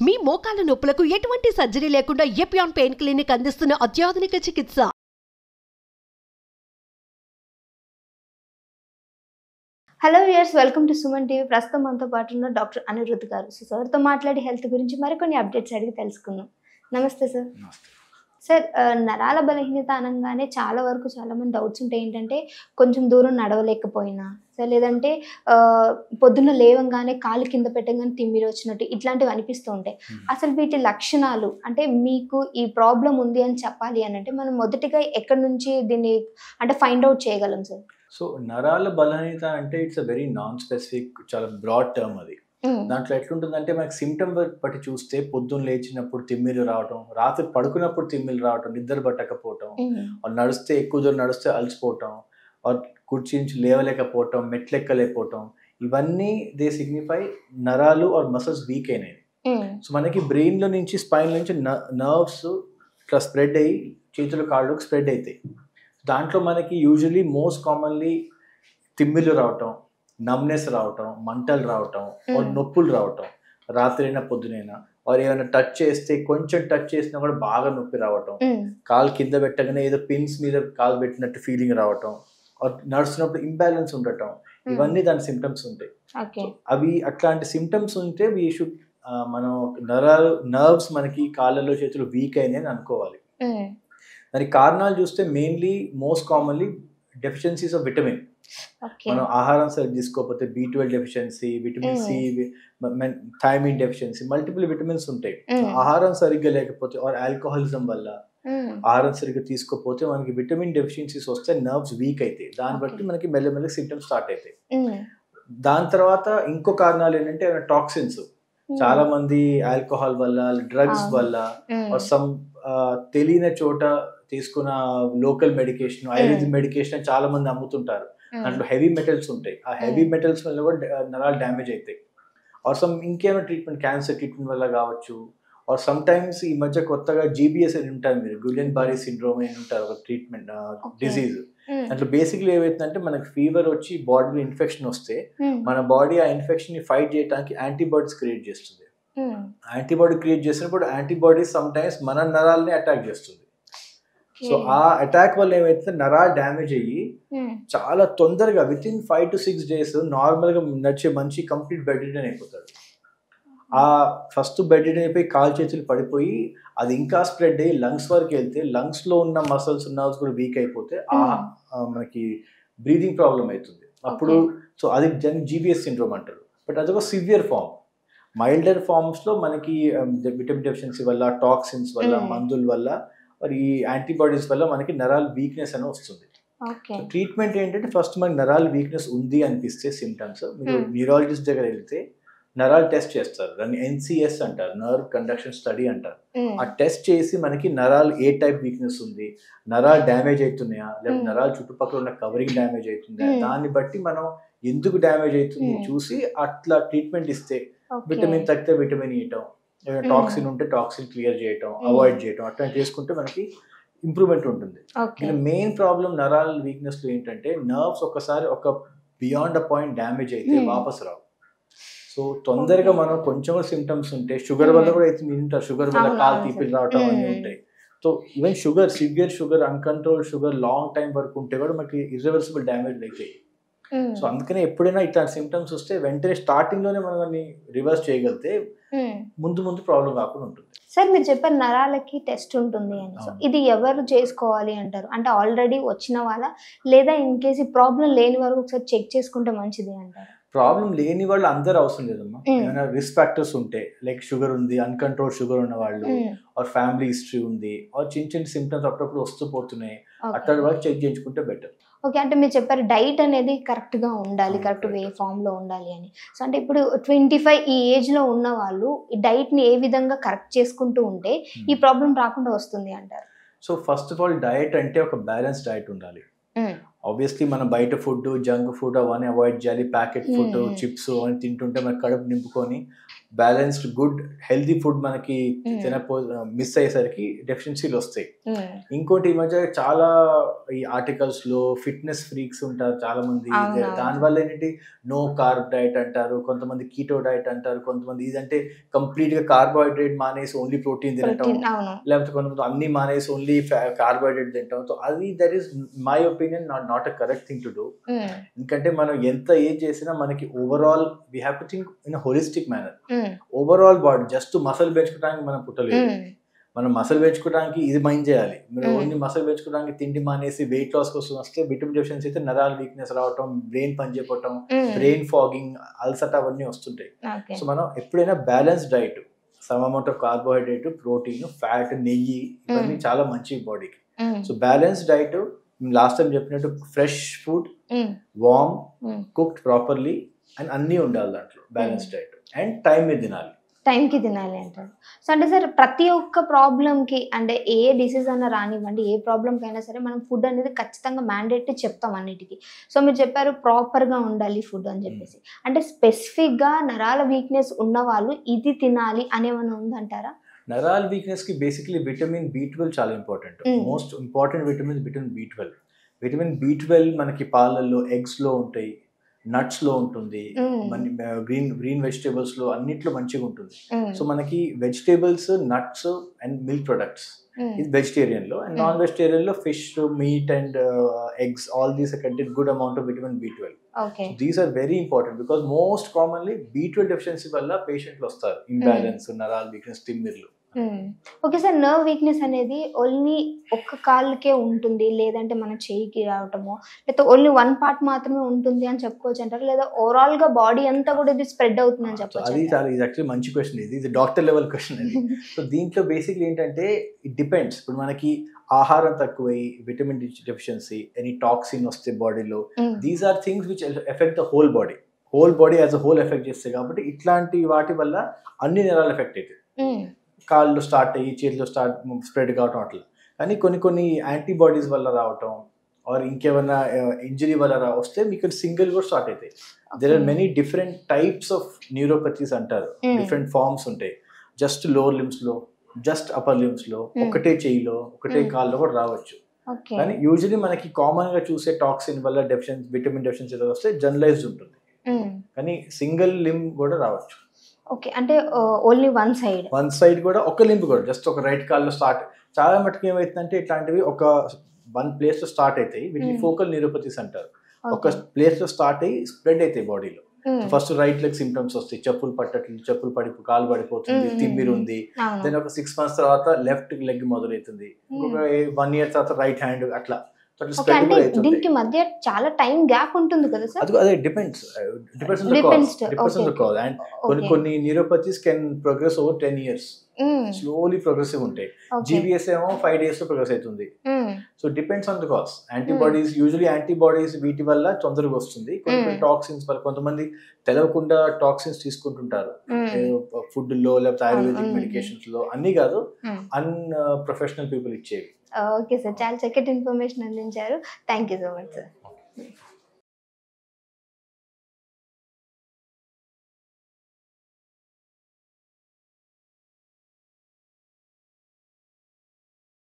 మీ మోకాల నొప్పులకు ఎటువంటి సర్జరీ లేకుండా ఎపియాన్ పెయిన్ క్లినిక్ అందిస్తున్న అత్యాధునిక చికిత్స. Hello viewers, welcome to Suman TV. ప్రస్తుతం మనతో పాటు ఉన్న డాక్టర్ అనిరుద్ధ్ గారు. సార్తో మాట్లాడి హెల్త్ గురించి మరికొన్ని అప్డేట్స్ అడిగి తెలుసుకుందాం. నమస్తే సార్. సార్, నరాల బలహీనత అనగానే చాలా వరకు చాలామంది డౌట్స్ ఉంటాయి. ఏంటంటే కొంచెం దూరం నడవలేకపోయినా సార్, లేదంటే పొద్దున్న లేవంగానే కాలు కింద పెట్టగానే తిమ్మిరి వచ్చినట్టు ఇట్లాంటివి అనిపిస్తూ ఉంటాయి. అసలు వీటి లక్షణాలు అంటే మీకు ఈ ప్రాబ్లం ఉంది అని చెప్పాలి అని అంటే మనం మొదటిగా ఎక్కడి నుంచి దీన్ని అంటే ఫైండ్ అవుట్ చేయగలం సార్? సో నరాల బలహీనత అంటే it's a very non specific, చాలా బ్రాడ్ టర్మ్ అది. దాంట్లో ఎట్లుంటుందంటే మనకి సిమ్టమ్ బట్టి చూస్తే పొద్దున్న లేచినప్పుడు తిమ్మిరి రావటం, రాత్రి పడుకున్నప్పుడు తిమ్మిరి రావటం, నిద్ర పట్టకపోవటం, నడిస్తే ఎక్కువ దూరం నడిస్తే అలసిపోవటం, కుర్చీ నుంచి లేవలేకపోవటం, మెట్లెక్కలేకపోవటం, ఇవన్నీ దే సిగ్నిఫై నరాలు ఆర్ మసిల్స్ వీక్ అయినాయి. సో మనకి బ్రెయిన్ లో నుంచి స్పైన్ నుంచి నర్వ్స్ ఇట్లా స్ప్రెడ్ అయ్యి చేతులు కాళ్ళకు స్ప్రెడ్ అవుతాయి. దాంట్లో మనకి యూజువలీ మోస్ట్ కామన్లీ తిమ్మిళ్ళు రావటం, నమ్నెస్ రావటం, మంటలు రావటం, నొప్పులు రావటం, రాత్రైనా పొద్దునైనా, వారు ఏమైనా టచ్ చేస్తే కొంచెం టచ్ చేసినా కూడా బాగా నొప్పి రావటం, కాలు కింద పెట్టగానే ఏదో పిన్స్ మీద కాలు పెట్టినట్టు ఫీలింగ్ రావటం, నడుస్తున్నప్పుడు ఇంబ్యాలెన్స్ ఉండటం, ఇవన్నీ దాని సిమ్టమ్స్ ఉంటాయి. అవి అట్లాంటి సిమ్టమ్స్ ఉంటే వీ షుడ్ మనం నర్వ్స్ మనకి కాళ్ళలో చేతులు వీక్ అయినాయని అనుకోవాలి. దానికి కారణాలు చూస్తే mainly most commonly deficiencies of vitamin. మనం ఆహారం సరిగ్గా తీసుకోకపోతే B12 deficiency, vitamin C, thiamine deficiency, multiple vitamins ఉంటాయి. ఆహారం సరిగ్గా లేకపోతే ఆర్ ఆల్కహాలిజం వల్ల ఆహారం సరిగ్గా తీసుకోకపోతే మనకి విటమిన్ డెఫిషియన్సీస్ వస్తే నర్వ్స్ వీక్ అవుతాయి. దాన్ని బట్టి మనకి మెల్లమెల్ల సిమ్టమ్స్ స్టార్ట్ అవుతాయి. దాని తర్వాత ఇంకో కారణాలు ఏంటంటే టాక్సిన్స్. చాలా మంది ఆల్కహాల్ వల్ల, డ్రగ్స్ వల్ల, సమ్ తెలియని చోట తీసుకున్న లోకల్ మెడికేషన్, ఆయుర్వేదిక్ మెడికేషన్ చాలా మంది అమ్ముతుంటారు. దాంట్లో హెవీ మెటల్స్ ఉంటాయి. ఆ హెవీ మెటల్స్ వల్ల కూడా నరాలు డ్యామేజ్ అవుతాయి. ఆర్ సమ్ ఇంకేమైనా ట్రీట్మెంట్, క్యాన్సర్ ట్రీట్మెంట్ వల్ల కావచ్చు. ఆర్ సమ్ టైమ్స్ ఈ మధ్య కొత్తగా GBS అని ఉంటారు, మీరు గులెన్ బారీ సిండ్రోమ్ అని ఉంటారు, ఒక ట్రీట్మెంట్ డిసీజ్. దాంట్లో బేసిక్లీ ఏమవుతుందంటే మనకి ఫీవర్ వచ్చి బాడీలో ఇన్ఫెక్షన్ వస్తే మన బాడీ ఆ ఇన్ఫెక్షన్ ని ఫైట్ చేయడానికి యాంటీబాడీస్ క్రియేట్ చేస్తుంది. యాంటీబాడీ క్రియేట్ చేసినప్పుడు యాంటీబాడీ సమ్ టైమ్స్ మన నరాలని అటాక్ చేస్తుంది. సో ఆ అటాక్ వల్ల ఏమైతే నరాలు డ్యామేజ్ అయ్యి చాలా తొందరగా with in 5 to 6 days normal గా నడిచే మంచి కంప్లీట్ బెడ్ రిడన్ అయిపోతాడు. ఆ ఫస్ట్ బెడ్ రిడన్ అయిపోయి కాలు చేతులు పడిపోయి అది ఇంకా స్ప్రెడ్ అయ్యి లంగ్స్ వరకు వెళ్తే లంగ్స్ లో ఉన్న మసిల్స్, నర్వ్స్ కూడా వీక్ అయిపోతే మనకి బ్రీదింగ్ ప్రాబ్లం అవుతుంది. అప్పుడు సో అది GBS సిండ్రోమ్ అంటారు. బట్ అదొక సివియర్ ఫామ్. మైల్డర్ ఫార్మ్స్ లో మనకి విటమిన్ డెఫిషియన్సీ వల్ల, టాక్సిన్స్ వల్ల, మందుల వల్ల, మరి ఈ యాంటీబాడీస్ వల్ల మనకి నరాల వీక్నెస్ అని వస్తుంది. ట్రీట్మెంట్ ఏంటంటే ఫస్ట్ మనకి నరాల వీక్నెస్ ఉంది అనిపిస్తే సిమ్టమ్స్, మీరు న్యూరాలజిస్ట్ దగ్గర వెళ్తే నరాలు టెస్ట్ చేస్తారు. దాన్ని NCS అంటారు, నర్వ్ కండక్షన్ స్టడీ అంటారు. ఆ టెస్ట్ చేసి మనకి నరాలు ఏ టైప్ వీక్నెస్ ఉంది, నరాలు డ్యామేజ్ అవుతున్నాయా, లేకపోతే నరాలు చుట్టుపక్కల ఉన్న కవరింగ్ డ్యామేజ్ అవుతుందా, దాన్ని బట్టి మనం ఎందుకు డ్యామేజ్ అవుతుంది చూసి అట్లా ట్రీట్మెంట్ ఇస్తే విటమిన్ తగ్గితే విటమిన్ ఇవ్వటం, టాక్సిన్ ఉంటే టాక్సిన్ క్లియర్ చేయటం, అవాయిడ్ చేయటం, అట్లా చేసుకుంటే మనకి ఇంప్రూవ్మెంట్ ఉంటుంది. మెయిన్ ప్రాబ్లం నరాల వీక్నెస్ లో ఏంటంటే నర్వ్స్ ఒకసారి ఒక బియాండ్ అ పాయింట్ డ్యామేజ్ అయితే వాపస్ రావు. సో తొందరగా మనం కొంచెం సిమ్టమ్స్ ఉంటే, షుగర్ వల్ల కూడా అయితే వింటారు, షుగర్ వల్ల కాలు తీపిలు రావటం అన్నీ ఉంటాయి. So even sugar, severe sugar, uncontrol sugar long time వరకు ఉంటే కూడా మనకి ఇర్రివర్సిబుల్ డ్యామేజ్ అవుతాయి. సో అందుకనే ఎప్పుడైనా ఇట్లాంటి సిమ్టమ్స్ వస్తే వెంటనే స్టార్టింగ్ లోనే మనం దాన్ని రివర్స్ చేయగలిగితే ముందు ముందు ప్రాబ్లం కాకుండా ఉంటుంది. సార్, మీరు చెప్పారు నరాలకి టెస్ట్ ఉంటుంది అని. సో ఇది ఎవరు చేసుకోవాలి అంటారు? అంటే ఆల్రెడీ వచ్చిన వాళ్ళ, లేదా ఇన్ కేసు ప్రాబ్లం లేని వరకు ఒకసారి చెక్ చేసుకుంటే మంచిది అంటారు? ప్రాబ్లం లేని వాళ్ళు అందరూ అవసరం లేదమ్మా. ఏమైనా రిస్క్ ఫ్యాక్టర్స్ ఉంటే, లైక్ షుగర్ ఉంది, అన్కంట్రోల్ షుగర్ ఉన్న వాళ్ళు, ఆర్ ఫ్యామిలీ హిస్టరీ ఉంది, ఆర్ చిన్న చిన్న సిమ్టమ్స్ అప్పుడప్పుడు వస్తూ పోతున్నాయి, అట్లాంటి వాళ్ళు చెక్ చేయించుకుంటే బెటర్. ఓకే, అంటే మీరు చెప్పారు డైట్ అనేది కరెక్ట్ గా ఉండాలి, కరెక్ట్ వే ఫామ్ లో ఉండాలి అని. సో అంటే ఇప్పుడు 25 ఈ ఏజ్ లో ఉన్న వాళ్ళు ఈ డైట్ ని ఏ విధంగా కరెక్ట్ చేసుకుంటూ ఉంటే ఈ ప్రాబ్లం రాకుండా వస్తుంది అంటారు? So first of all diet అంటే ఒక బ్యాలెన్స్ డైట్ ఉండాలి. ఆబ్వియస్లీ మనం బయట ఫుడ్, జంక్ ఫుడ్ అవన్నీ అవాయిడ్ చేయాలి. ప్యాకెట్ ఫుడ్, చిప్స్ అవన్నీ తింటుంటే మనకి కడుపు నింపుకొని బ్యాలెన్స్డ్ గుడ్ హెల్దీ ఫుడ్ మనకి మిస్ అయ్యేసరికి డెఫిషియన్సీలు వస్తాయి. ఇంకోటి ఈ మధ్య చాలా ఈ ఆర్టికల్స్ లో ఫిట్నెస్ ఫ్రీక్స్ ఉంటారు చాలా మంది, దానివల్ల ఏంటి నో కార్బ్ డైట్ అంటారు, కొంతమంది కీటో డైట్ అంటారు, కొంతమంది ఇదంటే కంప్లీట్ గా కార్బోహైడ్రేట్ మానేసి ఓన్లీ ప్రోటీన్ తినటం, లేకపోతే కొంతమంది అన్ని మానేసి ఓన్లీ కార్బోహైడ్రేట్ తింటాం. సో అది that is my opinion not a correct thing to do. ఎందుకంటే మనం ఎంత ఏం చేసినా మనకి overall we have to think in holistic manner. Overall body just muscle పెంచుకోవడానికి మనం పుట్టలేదు, మనం మసల్ పెంచుకోవడానికి ఇది మైండ్ చేయాలి. మీరు ఓన్లీ మసల్ పెంచుకోవడానికి తిండి మానేసి వెయిట్ లాస్ కోసం వస్తే విటమిన్ డెఫిషియన్సీ అయితే నరాల వీక్నెస్ రావటం, బ్రెయిన్ పనిచేయటం, బ్రెయిన్ ఫాగింగ్, అల్సట అవన్నీ వస్తుంటాయి. సో మనం ఎప్పుడైనా balance diet, some amount of carbohydrate, protein, fat, నెయ్యి ఇవన్నీ చాలా మంచి బాడీకి. So balance diet last time చెప్పినట్టు fresh food, warm, cooked properly and అన్నీ ఉండాలి దాంట్లో బ్యాలెన్స్ డైట్. అండ్ టైంకి తినాలి అంటారు. సో అంటే సార్ ప్రతి ఒక్క ప్రాబ్లంకి అంటే ఏ డిసీజ్ అన్నా రానివ్వండి, ఏ ప్రాబ్లంకి అయినా సరే మనం ఫుడ్ అనేది ఖచ్చితంగా మ్యాండేటరీ చెప్తాం అన్నిటికీ. సో మీరు చెప్పారు ప్రాపర్గా ఉండాలి ఫుడ్ అని చెప్పేసి, అంటే స్పెసిఫిక్గా నరాల వీక్నెస్ ఉన్న వాళ్ళు ఇది తినాలి అనేమన్నా ఉందంటారా? నరాల వీక్నెస్ కి బేసిక్లీ విటమిన్ B12 చాలా important. Most important vitamin B12. Vitamin B12 మనకి పాలల్లో, ఎగ్స్ లో ఉంటాయి, నట్స్ లో ఉంటుంది, గ్రీన్ వెజిటేబుల్స్ లో అన్నిట్లో మంచిగా ఉంటుంది. సో మనకి vegetables, nuts and milk products ఇది వెజిటేరియన్ లో, అండ్ నాన్ వెజిటేరియన్ లో fish, meet and eggs, all these contain good amount of vitamin B12. Okay. So these are very important because most commonly B12 deficiency వల్ల పేషెంట్లు వస్తారు, imbalance, నరాల weakness, తిమ్మిర్లు. Okay sir, nerve weakness అనేది only ఒక్క కాళ్ళకే ఉంటుంది, లేదంటే మన చేయికి రావటమో, లేకపోతే ఓన్లీ వన్ పార్ట్ మాత్రమే ఉంటుంది అని చెప్పుకోవచ్చు అంటారు, లేదా ఓవరాల్ గా బాడీ అంతా కూడా ఇది స్ప్రెడ్ అవుతుంది అని చెప్పొచ్చు? అది చాలా, ఇది యాక్చువల్లీ మంచి క్వశ్చన్, ఇది డాక్టర్ లెవెల్ క్వశ్చన్ అది. సో దీంట్లో బేసిక్లీ ఏంటంటే ఇట్ డిపెండ్స్. ఇప్పుడు మనకి ఆహారం తక్కువై, విటమిన్ డెఫిషియన్సీ, ఎనీ టాక్సిన్ వస్తే బాడీలో, these are things which affect the whole body as a whole effect చేస్తాయి. కాబట్టి ఇట్లాంటి వాటి వల్ల అన్ని నరాలు ఎఫెక్ట్ అవుతాయి. కాళ్ళు స్టార్ట్ అయ్యి చేతిలో స్ప్రెడ్ కావటం అట్లా. కానీ కొన్ని యాంటీబాడీస్ వల్ల రావటం, ఆర్ ఇంకేమైనా ఇంజరీ వల్ల వస్తే మీకు సింగిల్ కూడా స్టార్ట్ అవుతాయి. There are many different types of neuropathies అంటారు, డిఫరెంట్ ఫార్మ్స్ ఉంటాయి. జస్ట్ లోవర్ లిమ్స్ లో, జస్ట్ అప్పర్ లిమ్స్ లో, ఒకటే చెయ్యిలో, ఒకటే కాల్లో కూడా రావచ్చు. కానీ యూజువలీ మనకి కామన్ గా చూసే టాక్సిన్ వల్ల విటమిన్ డెఫిషియన్సీ వస్తే జనరలైజ్డ్ ఉంటుంది, కానీ సింగిల్ లిమ్ కూడా రావచ్చు. ఓకే, అంటే ఓన్లీ వన్ సైడ్ కూడా, ఒక లింబ్ కూడా, జస్ట్ ఒక రైట్ కాల్లో స్టార్ట్. చాలా మటుకు ఏమైతుందంటే ఇట్లాంటివి ఒక వన్ ప్లేస్ లో స్టార్ట్ అవుతాయి, వీటిని ఫోకల్ న్యూరోపతీస్ అంటారు. ఒక ప్లేస్ లో స్టార్ట్ అయ్యి స్ప్రెడ్ అవుతాయి బాడీలో. ఫస్ట్ రైట్ లెగ్ సిమ్టమ్స్ వస్తాయి, చెప్పులు కాలు పడిపోతుంది, తిమ్మిరి ఉంది. దెన్ ఒక 6 months తర్వాత లెఫ్ట్ లెగ్ మొదలవుతుంది, ఇంకొక 1 year తర్వాత రైట్ హ్యాండ్, అట్లా. దీనికి మధ్య చాలా టైం గ్యాప్ ఉంటుంది కదా సార్? అదే depends on the cause. And కొన్ని neuropathies can progress over 10 years, slowly progressive ఉంటాయి. GBS ఏమో 5 days లో ప్రోగ్రెస్ అవుతుంది. So depends on the cause. Antibodies వీటి వల్ల తొందరగా వస్తుంది. కొన్ని టాక్సిన్స్ వల్ల, కొంతమంది తెలవకుండా టాక్సిన్స్ తీసుకుంటుంటారు ఫుడ్ లో, లేకపోతే ఆయుర్వేదిక్ మెడికేషన్స్ లో. అన్ని కాదు, ప్రొఫెషనల్ పీపుల్ ఇచ్చేవి. ఓకే సార్, చాలా చక్కటి ఇన్ఫర్మేషన్ అందించారు. Thank you so much sir.